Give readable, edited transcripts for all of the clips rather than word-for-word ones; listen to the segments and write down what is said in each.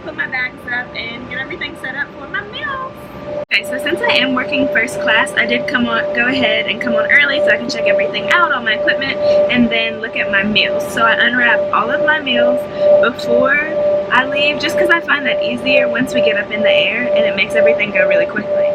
put my bags up and get everything set up for my meals. Okay, so since I am working first class, I did go ahead and come on early so I can check everything out, all my equipment, and then look at my meals. So I unwrap all of my meals before I leave, just because I find that easier once we get up in the air, and it makes everything go really quickly.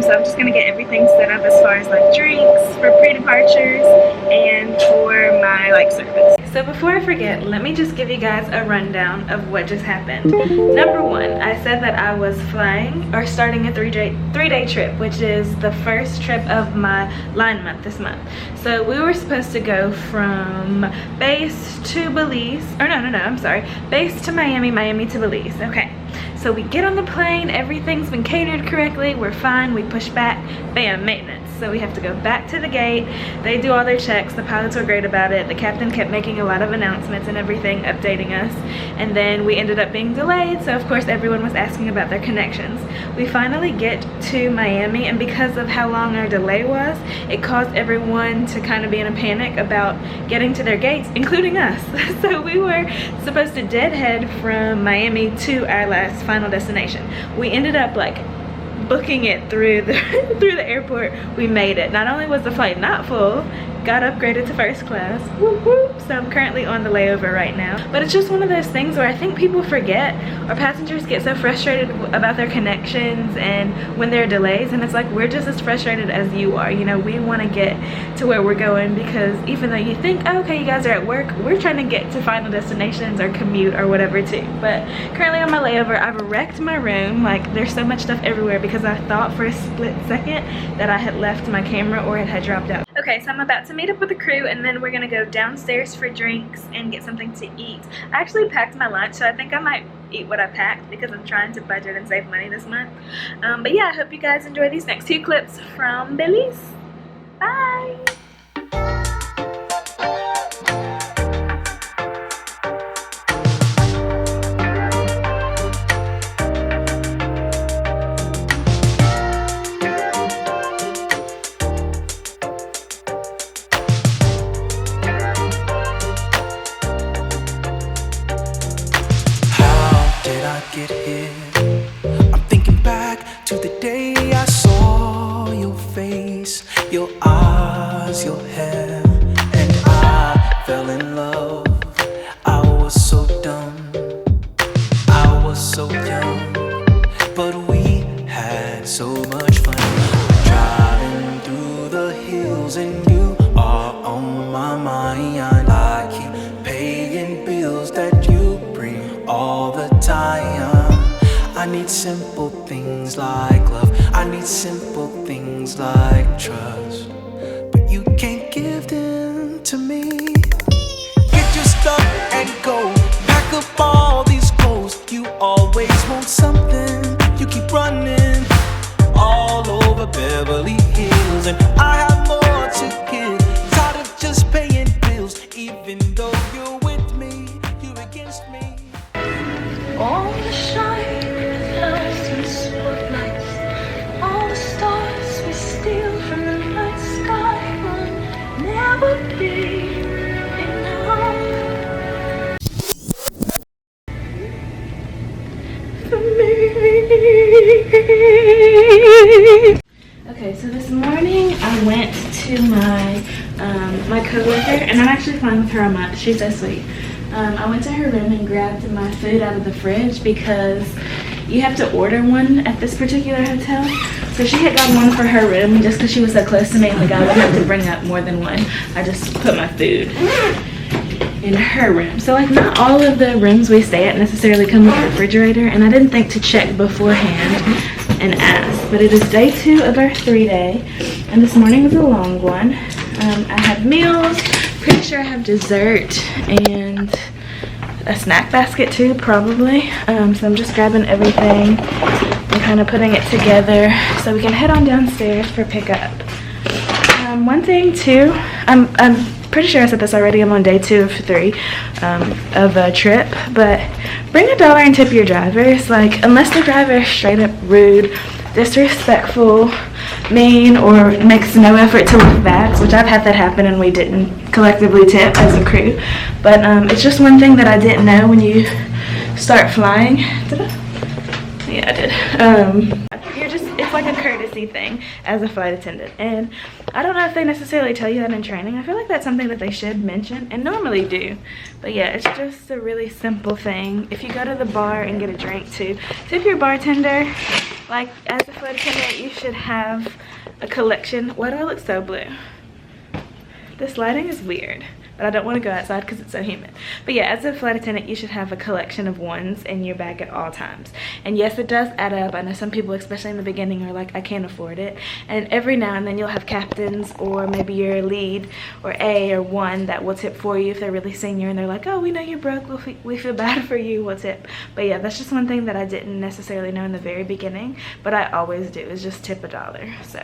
So I'm just gonna get everything set up as far as like drinks for pre-departures and for my like service. So before I forget, let me just give you guys a rundown of what just happened. Number one, I said that I was flying or starting a three-day trip, which is the first trip of my line month this month. So we were supposed to go from base to Belize, or no, I'm sorry, base to Miami, Miami to Belize. Okay, so we get on the plane, everything's been catered correctly, we're fine, we push back, bam, maintenance. So we have to go back to the gate. They do all their checks. The pilots were great about it. The captain kept making a lot of announcements and everything, updating us. And then we ended up being delayed, so of course everyone was asking about their connections. We finally get to Miami, and because of how long our delay was, it caused everyone to kind of be in a panic about getting to their gates, including us. So we were supposed to deadhead from Miami to our last final destination. We ended up like booking it through the airport. We made it. Not only was the flight not full, got upgraded to first class. Whoop, whoop. So I'm currently on the layover right now. But it's just one of those things where I think people forget, or passengers get so frustrated about their connections and when there are delays, and it's like, we're just as frustrated as you are. You know, we want to get to where we're going, because even though you think, oh, okay, you guys are at work, we're trying to get to final destinations or commute or whatever too. But currently on my layover, I've wrecked my room. Like, there's so much stuff everywhere because I thought for a split second that I had left my camera or it had dropped out. Okay, so I'm about to meet up with the crew, and then we're gonna go downstairs for drinks and get something to eat. I actually packed my lunch, so I think I might eat what I packed because I'm trying to budget and save money this month. But yeah, I hope you guys enjoy these next two clips from Belize. Bye! Get here. I'm thinking back to the day I saw your face, your eyes, your hair, and I fell in love. I was so dumb, I was so young, but we had so much fun. Driving through the hills and you are on my mind. I keep paying bills that you bring all the time. I need simple things like love, I need simple things like trust, but you can't give them to me. Get your stuff and go, pack up all these clothes. You always want something, you keep running all over Beverly Hills, and I have more to give. Tired of just paying bills, even though you're with me, you're against me. All the shine, lights and spotlights, all the stars we steal from the night sky will never be enough for me. Okay, so this morning I went to my coworker, and I'm actually fine with her on my, she's so sweet. I went to her room and grabbed my food out of the fridge because you have to order one at this particular hotel. So she had got one for her room, just because she was so close to me and the guy would have to bring up more than one. I just put my food in her room. So like, not all of the rooms we stay at necessarily come with a refrigerator, and I didn't think to check beforehand and ask. But it is day 2 of our 3-day, and this morning was a long one. I had meals, pretty sure I have dessert and a snack basket too, probably. So I'm just grabbing everything and kind of putting it together so we can head on downstairs for pickup. One thing too, I'm pretty sure I said this already, I'm on day 2 of 3 of a trip, but bring $1 and tip your drivers. Like, unless the driver is straight up rude, disrespectful, mean, or makes no effort to lift bags, which I've had that happen and we didn't collectively tip as a crew. But it's just one thing that I didn't know when you start flying. Did I? Yeah, I did. It's like a courtesy thing as a flight attendant, and I don't know if they necessarily tell you that in training. I feel like that's something that they should mention and normally do, but yeah, it's just a really simple thing. If you go to the bar and get a drink, to tip your bartender. Like, as a flight attendant, you should have a collection. Why do I look so blue? This lighting is weird, but I don't want to go outside because it's so humid. But yeah, as a flight attendant, you should have a collection of ones in your bag at all times. And yes, it does add up. I know some people, especially in the beginning, are like, I can't afford it. And every now and then you'll have captains, or maybe your lead or A or one that will tip for you if they're really senior and they're like, oh, we know you're broke, we feel bad for you, we'll tip. But yeah, that's just one thing that I didn't necessarily know in the very beginning, but I always do, is just tip $1. So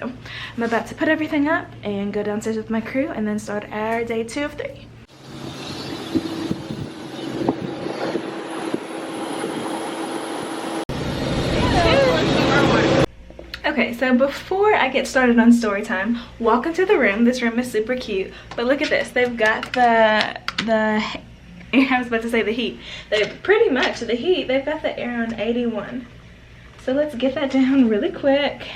I'm about to put everything up and go downstairs with my crew and then start our day 2 of 3. Okay, so before I get started on story time, walk into the room. This room is super cute, but look at this. They've got I was about to say the heat. They've pretty much the heat. They've got the air on 81. So let's get that down really quick.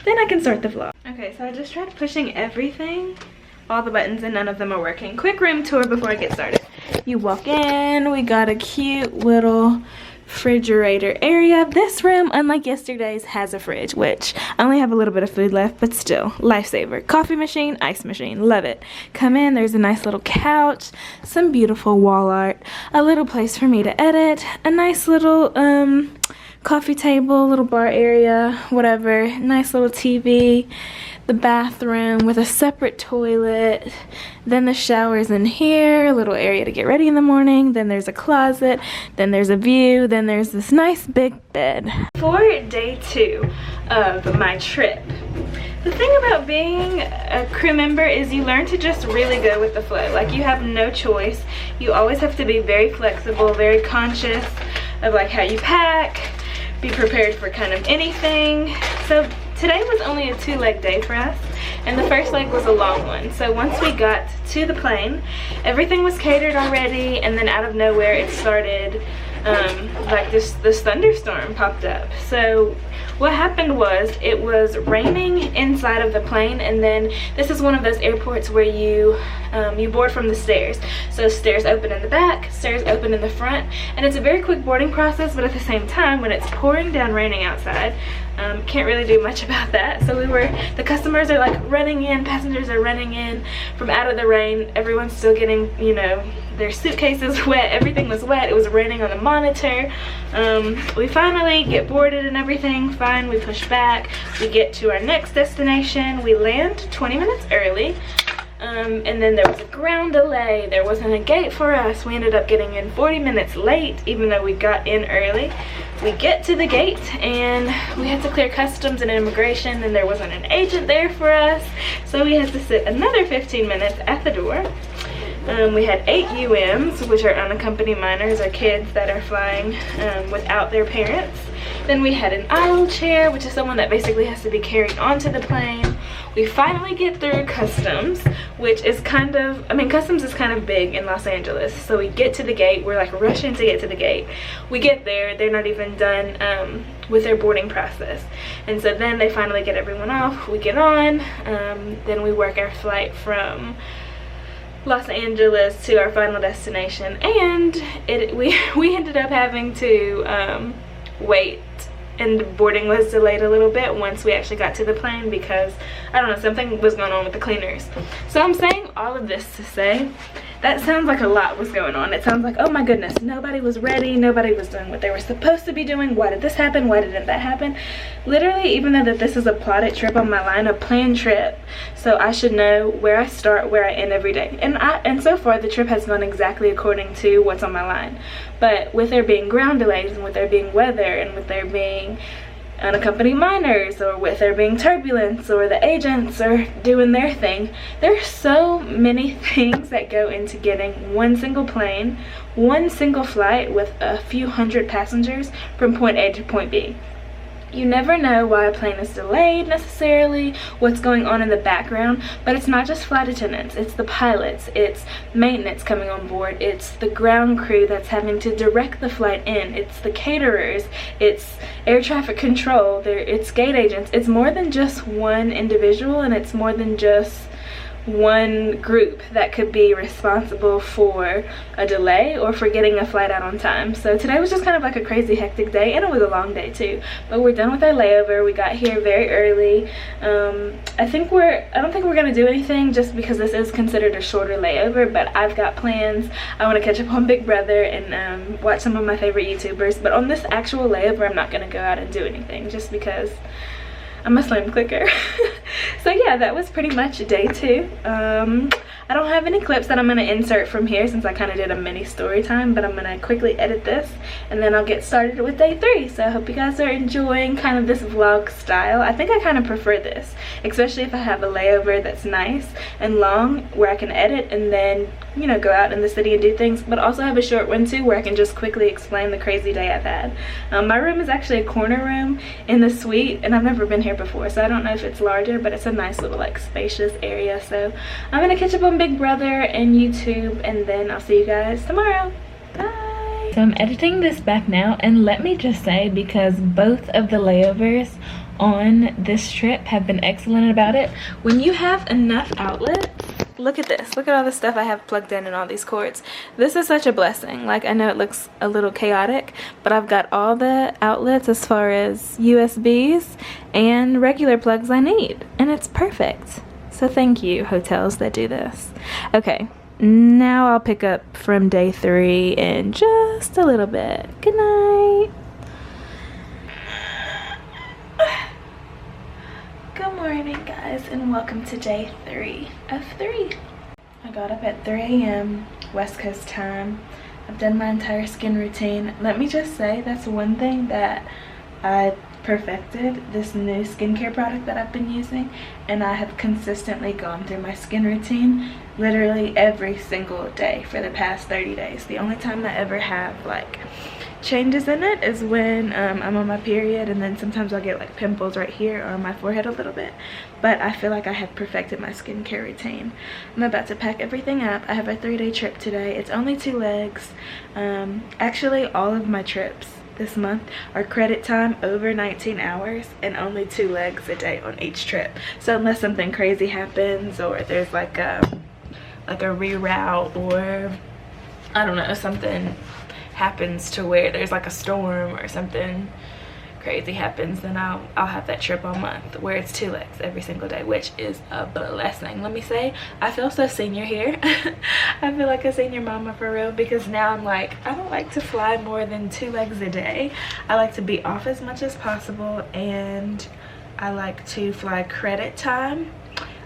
Then I can start the vlog. Okay, so I just tried pushing everything, all the buttons, and none of them are working. Quick room tour before I get started. You walk in, we got a cute little refrigerator area. This room, unlike yesterday's, has a fridge, which I only have a little bit of food left, but still, lifesaver. Coffee machine, ice machine, love it. Come in, there's a nice little couch, some beautiful wall art, a little place for me to edit, a nice little coffee table, little bar area, whatever, nice little TV, the bathroom with a separate toilet, then the shower's in here, a little area to get ready in the morning, then there's a closet, then there's a view, then there's this nice big bed. For day 2 of my trip, the thing about being a crew member is you learn to just really go with the flow. Like, you have no choice. You always have to be very flexible, very conscious of like how you pack, be prepared for kind of anything. So today was only a 2-leg day for us, and the first leg was a long one. So once we got to the plane, everything was catered already, and then out of nowhere it started like this thunderstorm popped up. So what happened was, it was raining inside of the plane, and then this is one of those airports where you board from the stairs. So stairs open in the back, stairs open in the front, and it's a very quick boarding process, but at the same time, when it's pouring down raining outside, can't really do much about that. So the customers are like running in, passengers are running in from out of the rain, everyone's still getting, you know, their suitcases wet, everything was wet, it was raining on the monitor. We finally get boarded and everything, fine, we push back, we get to our next destination, we land 20 minutes early. And then there was a ground delay, there wasn't a gate for us, we ended up getting in 40 minutes late even though we got in early. We get to the gate and we had to clear customs and immigration, and there wasn't an agent there for us, so we had to sit another 15 minutes at the door. We had 8 UMs, which are unaccompanied minors, or kids that are flying without their parents. Then we had an aisle chair, which is someone that basically has to be carried onto the plane. We finally get through customs, which is kind of, I mean, customs is kind of big in Los Angeles. So we get to the gate, we're like rushing to get to the gate. We get there, they're not even done with their boarding process. And so then they finally get everyone off, we get on, then we work our flight from Los Angeles to our final destination, and we ended up having to wait, and the boarding was delayed a little bit once we actually got to the plane because, I don't know, something was going on with the cleaners. So I'm saying all of this to say, that sounds like a lot was going on. It sounds like, oh my goodness, nobody was ready, nobody was doing what they were supposed to be doing, why did this happen, why didn't that happen? Literally, even though that this is a plotted trip on my line, a planned trip, so I should know where I start, where I end every day. And so far the trip has gone exactly according to what's on my line. But with there being ground delays, and with there being weather, and with there being unaccompanied minors, or with there being turbulence, or the agents are doing their thing, there's so many things that go into getting one single plane, one single flight with a few hundred passengers from point A to point B. You never know why a plane is delayed necessarily, what's going on in the background, but it's not just flight attendants, it's the pilots, it's maintenance coming on board, it's the ground crew that's having to direct the flight in, it's the caterers, it's air traffic control, it's gate agents. It's more than just one individual, and it's more than just one group that could be responsible for a delay or for getting a flight out on time. So today was just kind of like a crazy hectic day, and it was a long day too, but we're done with our layover. We got here very early. I don't think we're gonna do anything just because this is considered a shorter layover, but I've got plans. I want to catch up on Big Brother and watch some of my favorite YouTubers, but on this actual layover I'm not gonna go out and do anything just because I'm a slim clicker. So yeah, that was pretty much day 2. I don't have any clips that I'm going to insert from here since I kind of did a mini story time, but I'm going to quickly edit this and then I'll get started with day 3. So I hope you guys are enjoying kind of this vlog style. I think I kind of prefer this, especially if I have a layover that's nice and long where I can edit and then, you know, go out in the city and do things, but also have a short one too where I can just quickly explain the crazy day I've had. My room is actually a corner room in the suite, and I've never been here before, so I don't know if it's larger, but it's a nice little like spacious area. So I'm gonna catch up on Big Brother and YouTube, and then I'll see you guys tomorrow. Bye. So I'm editing this back now, and let me just say, because both of the layovers on this trip have been excellent about it, when you have enough outlets, look at this, look at all the stuff I have plugged in and all these cords. This is such a blessing. Like, I know it looks a little chaotic, but I've got all the outlets as far as USBs and regular plugs I need, and it's perfect. So thank you, hotels that do this. Okay, now I'll pick up from day 3 in just a little bit. Good night. Good morning, guys, and welcome to day 3 of 3. I got up at 3 a.m. West Coast time. I've done my entire skin routine. Let me just say, that's one thing that I perfected, this new skincare product that I've been using, and I have consistently gone through my skin routine literally every single day for the past 30 days. The only time I ever have like changes in it is when I'm on my period, and then sometimes I'll get like pimples right here or on my forehead a little bit, but I feel like I have perfected my skincare routine. I'm about to pack everything up. I have a 3-day trip today. It's only 2 legs. Actually, all of my trips this month are credit time over 19 hours and only 2 legs a day on each trip. So unless something crazy happens, or there's like a reroute, or I don't know, something happens to where there's like a storm or something crazy happens, then I'll have that trip all month where it's 2 legs every single day, which is a blessing. Let me say, I feel so senior here. I feel like a senior mama for real, because now I'm like, I don't like to fly more than 2 legs a day. I like to be off as much as possible, and I like to fly credit time,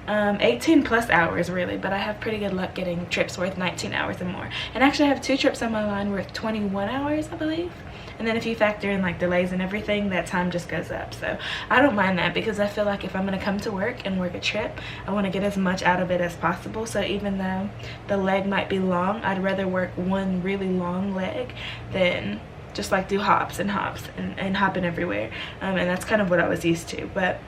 18 plus hours really, but I have pretty good luck getting trips worth 19 hours and more. And actually I have 2 trips on my line worth 21 hours, I believe. And then if you factor in like delays and everything, that time just goes up. So I don't mind that, because I feel like if I'm going to come to work and work a trip, I want to get as much out of it as possible. So even though the leg might be long, I'd rather work one really long leg than just like do hops and hops and hopping everywhere. And that's kind of what I was used to. But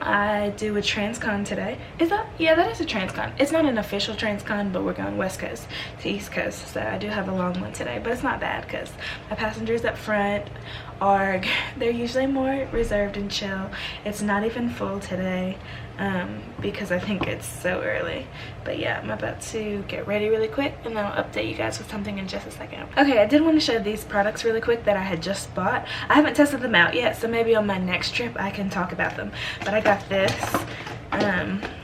I do a transcon today. Is that? Yeah, that is a transcon. It's not an official transcon, but we're going West Coast to East Coast, so I do have a long one today, but it's not bad because my passengers up front they're usually more reserved and chill. It's not even full today because I think it's so early. But yeah, I'm about to get ready really quick, and then I'll update you guys with something in just a second. Okay, I did want to show these products really quick that I had just bought. I haven't tested them out yet, so maybe on my next trip I can talk about them. But I got this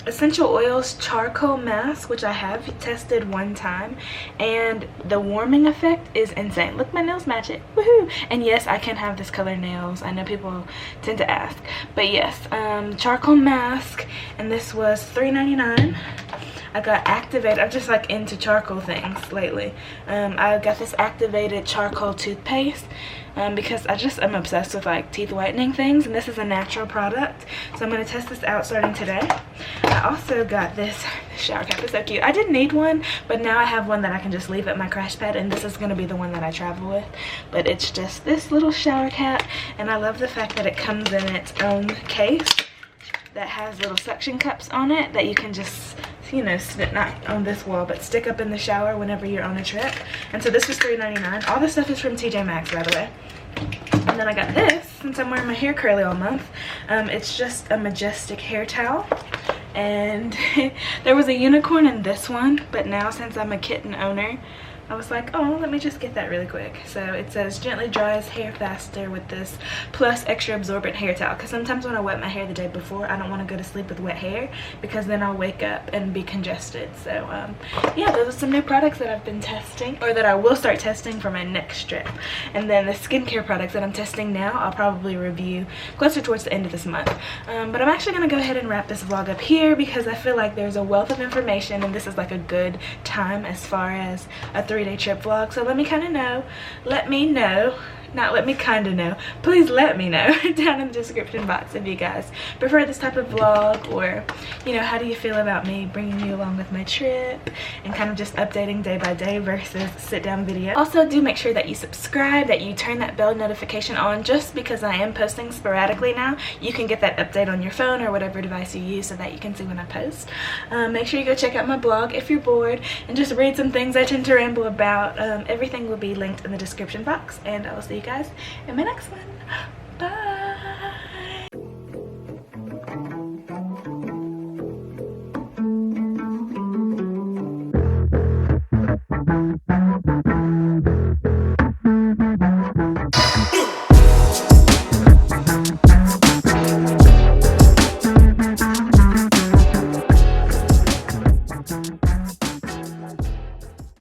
essential oils charcoal mask, which I have tested one time, and the warming effect is insane. Look, my nails match it. Woohoo! And yes, I can have this color nails. I know people tend to ask, but yes, charcoal mask, and this was $3.99. I got activated. I'm just like into charcoal things lately. I got this activated charcoal toothpaste because I'm obsessed with like teeth whitening things, and this is a natural product, so I'm going to test this out starting today. I also got this shower cap. It's so cute. I didn't need one, but now I have one that I can just leave at my crash pad, and this is going to be the one that I travel with. But it's just this little shower cap, and I love the fact that it comes in its own case that has little suction cups on it that you can just, you know, not on this wall, but stick up in the shower whenever you're on a trip. And so this was $3.99. All this stuff is from TJ Maxx, by the way. And then I got this, since I'm wearing my hair curly all month. It's just a majestic hair towel. And there was a unicorn in this one, but now since I'm a kitten owner, I was like, oh, let me just get that really quick. So it says gently dries hair faster with this plus extra absorbent hair towel, because sometimes when I wet my hair the day before, I don't want to go to sleep with wet hair because then I'll wake up and be congested. So yeah, those are some new products that I've been testing, or that I will start testing for my next trip. And then the skincare products that I'm testing now, I'll probably review closer towards the end of this month. But I'm actually going to go ahead and wrap this vlog up here because I feel like there's a wealth of information, and this is like a good time as far as a 3-day trip vlog. So let me kind of know, please let me know down in the description box if you guys prefer this type of vlog, or, you know, how do you feel about me bringing you along with my trip and kind of just updating day by day versus sit down video. Also, do make sure that you subscribe, that you turn that bell notification on, just because I am posting sporadically now. You can get that update on your phone or whatever device you use so that you can see when I post. Make sure you go check out my blog if you're bored and just read some things I tend to ramble about. Everything will be linked in the description box, and I will see you guys in my next one. Bye.